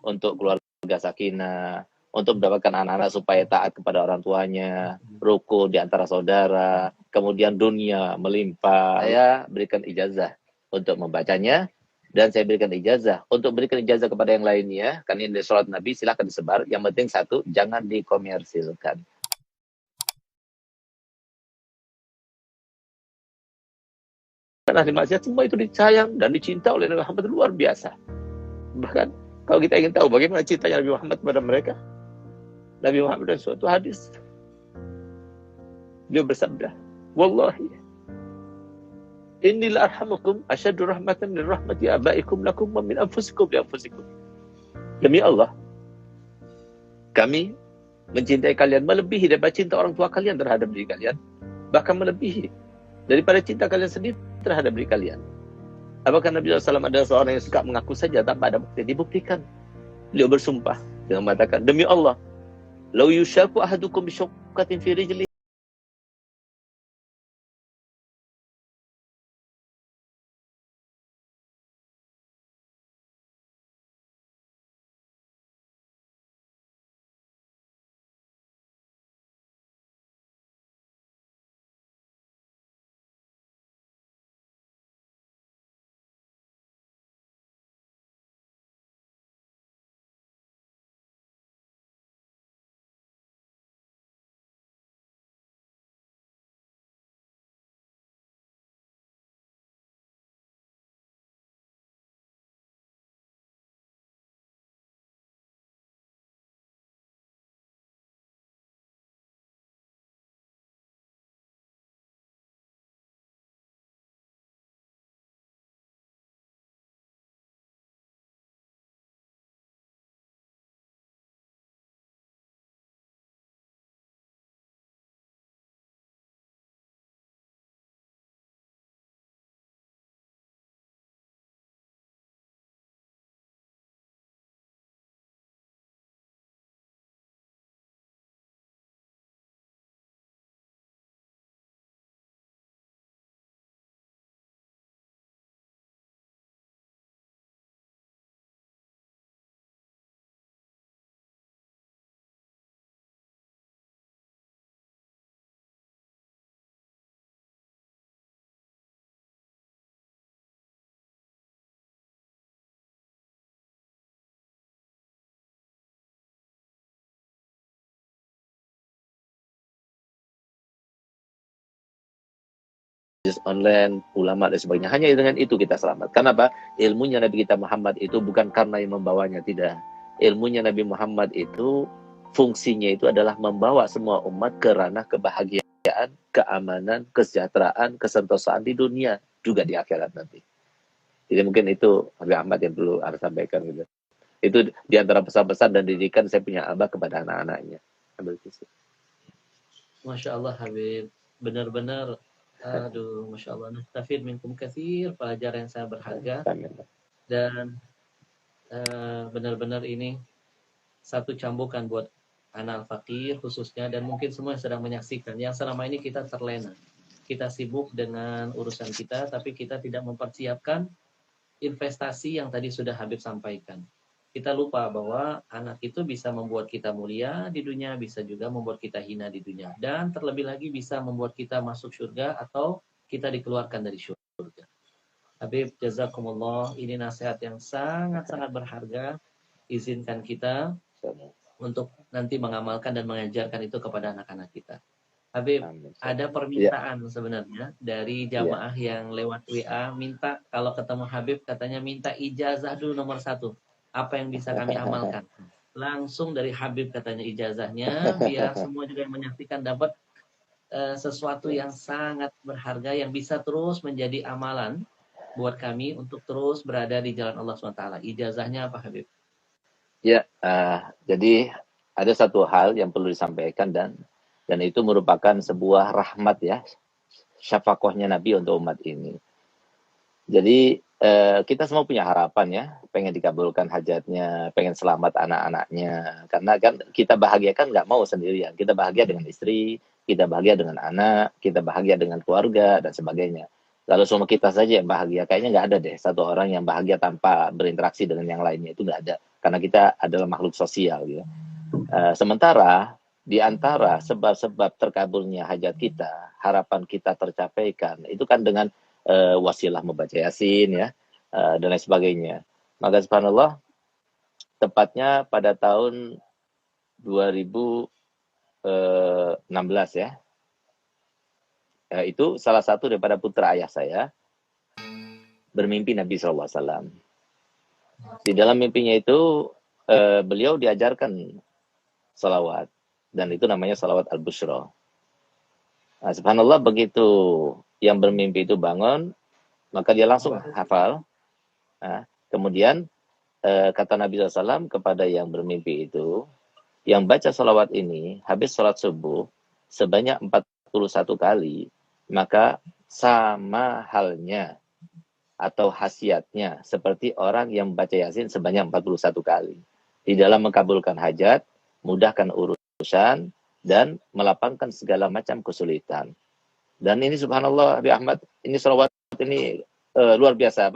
untuk keluarga sakinah, untuk mendapatkan anak-anak supaya taat kepada orang tuanya, rukun di antara saudara, kemudian dunia melimpah. Saya berikan ijazah untuk membacanya, dan saya berikan ijazah untuk berikan ijazah kepada yang lainnya. Kan ini sholat Nabi, silahkan disebar. Yang penting satu, jangan dikomersilkan. Ahli maksiat semua itu disayang dan dicinta oleh Nabi Muhammad luar biasa. Bahkan kalau kita ingin tahu bagaimana cintanya Nabi Muhammad kepada mereka, Nabi Muhammad dalam suatu hadis, beliau bersabda, "Wallahi, inni la arhamukum asyaddu rahmatan min rahmati abaikum lakum wa min anfusikum li anfusikum." Demi Allah, kami mencintai kalian melebihi daripada cinta orang tua kalian terhadap diri kalian, bahkan melebihi daripada cinta kalian sendiri terhadap diri kalian. Apakah Nabi SAW adalah seorang yang suka mengaku saja tanpa ada bukti? Dibuktikan. Beliau bersumpah dengan mengatakan, demi Allah, lau yushaku ahadukum bisyaukatin fi rijli, online, ulama dan sebagainya. Hanya dengan itu kita selamat. Kenapa? Ilmunya Nabi kita Muhammad itu bukan karena yang membawanya, tidak. Ilmunya Nabi Muhammad itu fungsinya itu adalah membawa semua umat ke ranah kebahagiaan, keamanan, kesejahteraan, kesentosaan di dunia, juga di akhirat nanti. Jadi mungkin itu Habib Ahmad yang perlu harus sampaikan gitu. Itu di antara pesan-pesan dan didikan saya punya abah kepada anak-anaknya. Masya Allah Habib, benar-benar aduh, Masya Allah, nastafid minkum katsir, pelajaran yang sangat berharga. Dan benar-benar ini satu cambukan buat anak fakir khususnya, dan mungkin semua yang sedang menyaksikan, yang selama ini kita terlena, kita sibuk dengan urusan kita, tapi kita tidak mempersiapkan investasi yang tadi sudah Habib sampaikan. Kita lupa bahwa anak itu bisa membuat kita mulia di dunia, bisa juga membuat kita hina di dunia. Dan terlebih lagi bisa membuat kita masuk surga atau kita dikeluarkan dari surga. Habib, jazakumullah, ini nasihat yang sangat-sangat berharga. Izinkan kita untuk nanti mengamalkan dan mengajarkan itu kepada anak-anak kita. Habib, ada permintaan sebenarnya dari jamaah yang lewat WA, minta kalau ketemu Habib katanya minta ijazah dulu nomor 1. Apa yang bisa kami amalkan? Langsung dari Habib katanya ijazahnya, biar semua juga yang menyaksikan dapat sesuatu yang sangat berharga yang bisa terus menjadi amalan buat kami untuk terus berada di jalan Allah SWT. Ijazahnya apa Habib? Ya, jadi ada satu hal yang perlu disampaikan dan itu merupakan sebuah rahmat ya, syafaqahnya Nabi untuk umat ini. Jadi kita semua punya harapan ya, pengen dikabulkan hajatnya, pengen selamat anak-anaknya. Karena kan kita bahagia kan nggak mau sendirian. Kita bahagia dengan istri, kita bahagia dengan anak, kita bahagia dengan keluarga dan sebagainya. Kalau semua kita saja yang bahagia, kayaknya nggak ada deh satu orang yang bahagia tanpa berinteraksi dengan yang lainnya, itu nggak ada. karena kita adalah makhluk sosial ya. Sementara di antara sebab-sebab terkabulnya hajat kita, harapan kita tercapaikan, itu kan dengan wasilah membaca Yasin ya, dan lain sebagainya. Maka subhanallah, tepatnya pada tahun 2016 ya, itu salah satu daripada putra ayah saya bermimpi Nabi SAW. Di dalam mimpinya itu beliau diajarkan salawat, dan itu namanya salawat al-bushra. Nah, subhanallah, begitu yang bermimpi itu bangun, maka dia langsung hafal. Nah, kemudian kata Nabi SAW kepada yang bermimpi itu, yang baca salawat ini habis sholat subuh sebanyak 41 kali, maka sama halnya atau khasiatnya seperti orang yang baca Yasin sebanyak 41 kali. Di dalam mengabulkan hajat, mudahkan urusan, dan melapangkan segala macam kesulitan. Dan ini subhanallah, Abi Ahmad, ini salawat ini luar biasa,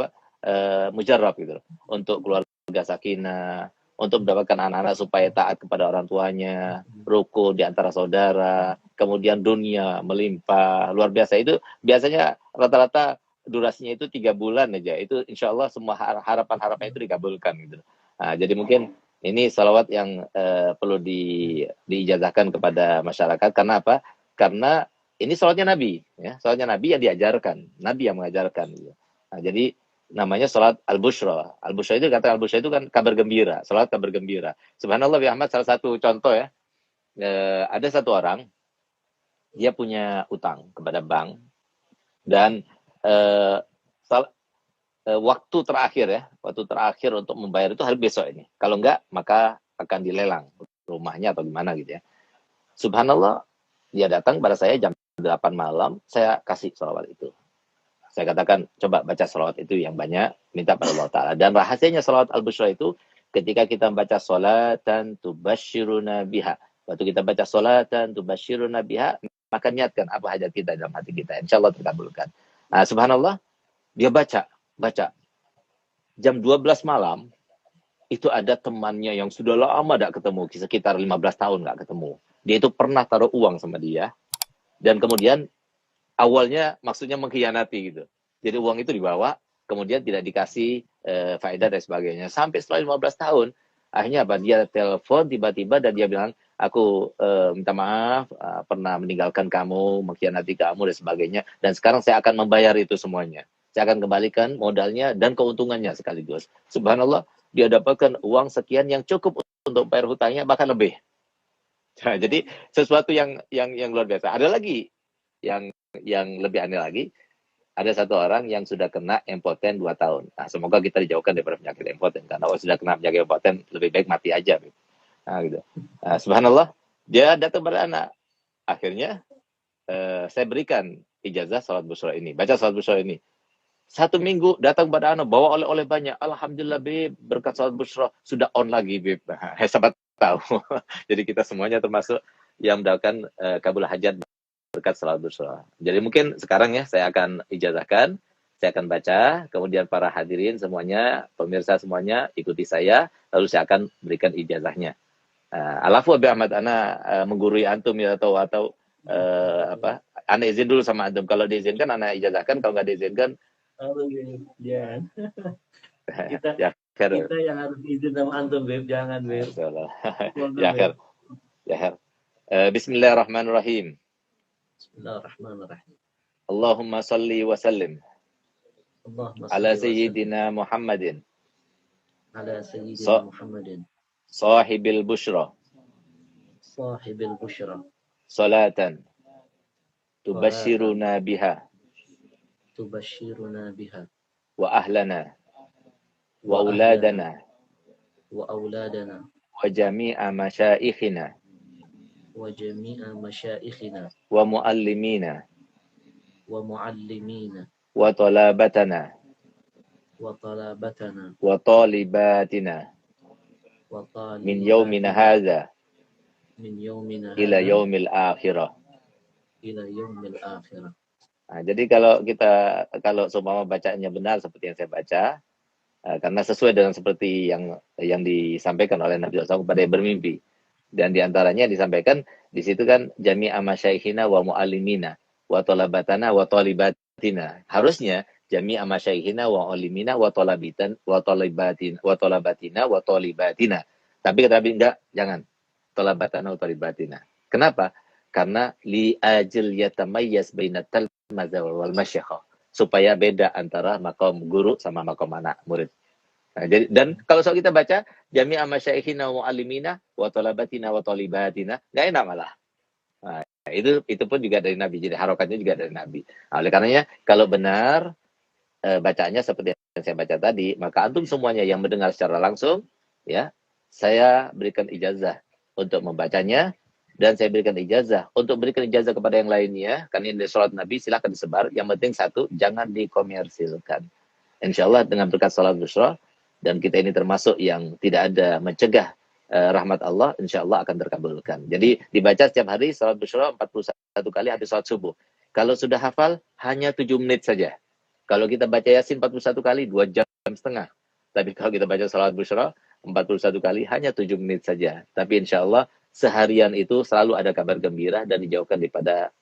mujarab gitu. Untuk keluarga sakinah, untuk mendapatkan anak-anak supaya taat kepada orang tuanya, rukun di antara saudara, kemudian dunia melimpah, luar biasa. Itu biasanya rata-rata durasinya itu 3 bulan aja. Itu insya Allah semua harapan-harapan itu dikabulkan gitu. Nah, jadi mungkin ini salawat yang perlu diijazahkan kepada masyarakat. Karena apa? Karena ini salawatnya Nabi, ya, salawatnya Nabi yang diajarkan, Nabi yang mengajarkan. Gitu. Nah, jadi namanya salat al-bushra. Al-bushra itu, kata al-bushra itu kan kabar gembira, salat kabar gembira. Subhanallah, Bi Ahmad, salah satu contoh ya, ada satu orang, dia punya utang kepada bank, dan waktu terakhir untuk membayar itu hari besok ini. Kalau enggak, maka akan dilelang rumahnya atau gimana gitu ya. Subhanallah, dia datang pada saya jam 8 malam, saya kasih salawat itu. Saya katakan, coba baca salawat itu yang banyak, minta pada Allah Ta'ala. Dan rahasianya salawat al-bushra itu, ketika kita baca salatan tubashiruna biha. Waktu kita baca salatan tubashiruna biha, maka niatkan apa hajat kita dalam hati kita. Insya Allah terkabulkan. Nah, subhanallah, dia baca. Jam 12 malam, itu ada temannya yang sudah lama tidak ketemu, sekitar 15 tahun nggak ketemu. Dia itu pernah taruh uang sama dia, dan kemudian awalnya maksudnya mengkhianati gitu. Jadi uang itu dibawa, kemudian tidak dikasih faedah dan sebagainya. Sampai setelah 15 tahun, akhirnya apa? Dia telepon tiba-tiba dan dia bilang, aku minta maaf, pernah meninggalkan kamu, mengkhianati kamu dan sebagainya. Dan sekarang saya akan membayar itu semuanya. Saya akan kembalikan modalnya dan keuntungannya sekaligus. Subhanallah, dia dapatkan uang sekian yang cukup untuk bayar hutangnya, bahkan lebih. Nah, jadi sesuatu yang luar biasa. Ada lagi yang lebih aneh lagi. Ada satu orang yang sudah kena impoten 2 tahun. Nah, semoga kita dijauhkan daripada penyakit impoten. Karena kalau sudah kena penyakit impoten, lebih baik mati aja. Nah, gitu. Nah, subhanallah, dia datang pada anak. Akhirnya, saya berikan ijazah salat bushra ini. Baca salat bushra ini. 1 minggu datang pada anak, bawa oleh-oleh banyak. Alhamdulillah, Beb, berkat salat bushra sudah on lagi, Beb. Sahabat tahu. Jadi kita semuanya termasuk yang mendapatkan kabul hajat berkat salat bushra. Jadi mungkin sekarang ya saya akan ijazahkan, saya akan baca, kemudian para hadirin semuanya, pemirsa semuanya ikuti saya, lalu saya akan berikan ijazahnya. Alafu Abi Ahmad, ana menggurui antum ya, atau ana izin dulu sama antum. Kalau diizinkan ana ijazahkan, kalau nggak diizinkan jangan. ya, kita yang harus izin sama antum, Beb, jangan, Beb. Ya, Bismillahirrahmanirrahim. Bismillahirrahmanirrahim. Allahumma salli wa sallim ala sayyidina Muhammadin sahibil bushra salatan tubashiruna biha wa ahlana wa auladana wa jami'a masyaikhina wa muallimina wa talabatana wa talibatina min yaumina hadha ila yaumil akhirah. Nah, jadi kalau seumpama bacanya benar seperti yang saya baca, Karena sesuai dengan seperti yang disampaikan oleh Nabi SAW kepada yang bermimpi. Dan diantaranya disampaikan di situ kan jami'a masyaihina wa mu'allimina wa talabatana wa talibatina. Harusnya jami'a masyaihina wa mu'allimina wa talabitan wa talibatin wa talabatina wa talibatina. Tapi kata Nabi enggak, jangan. Talabatana wa talibatina. Kenapa? Karena li ajil yatamayyaz bainat talmaza wal masyaikh, supaya beda antara makom guru sama makom anak murid. Nah, jadi, dan kalau soal kita baca jami'a masyaikhina wa mu'allimina wa talabatina wa talibatina, enggak enak malah. Nah, itu pun juga dari Nabi. Jadi harokatnya juga dari Nabi. Nah, oleh karenanya kalau benar bacaannya seperti yang saya baca tadi, maka antum semuanya yang mendengar secara langsung, ya, saya berikan ijazah untuk membacanya, dan saya berikan ijazah untuk berikan ijazah kepada yang lainnya. Karena ini sholat Nabi, silahkan disebar. Yang penting satu, jangan dikomersilkan. Insya Allah dengan berkat sholat Bushra, dan kita ini termasuk yang tidak ada mencegah rahmat Allah, insya Allah akan terkabulkan. Jadi dibaca setiap hari sholat Bushra 41 kali habis sholat subuh. Kalau sudah hafal, hanya 7 menit saja. Kalau kita baca Yasin 41 kali, 2 jam setengah. Tapi kalau kita baca salat Bushra 41 kali, hanya 7 menit saja. Tapi insya Allah seharian itu selalu ada kabar gembira dan dijauhkan daripada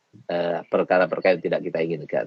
perkara-perkara yang tidak kita inginkan.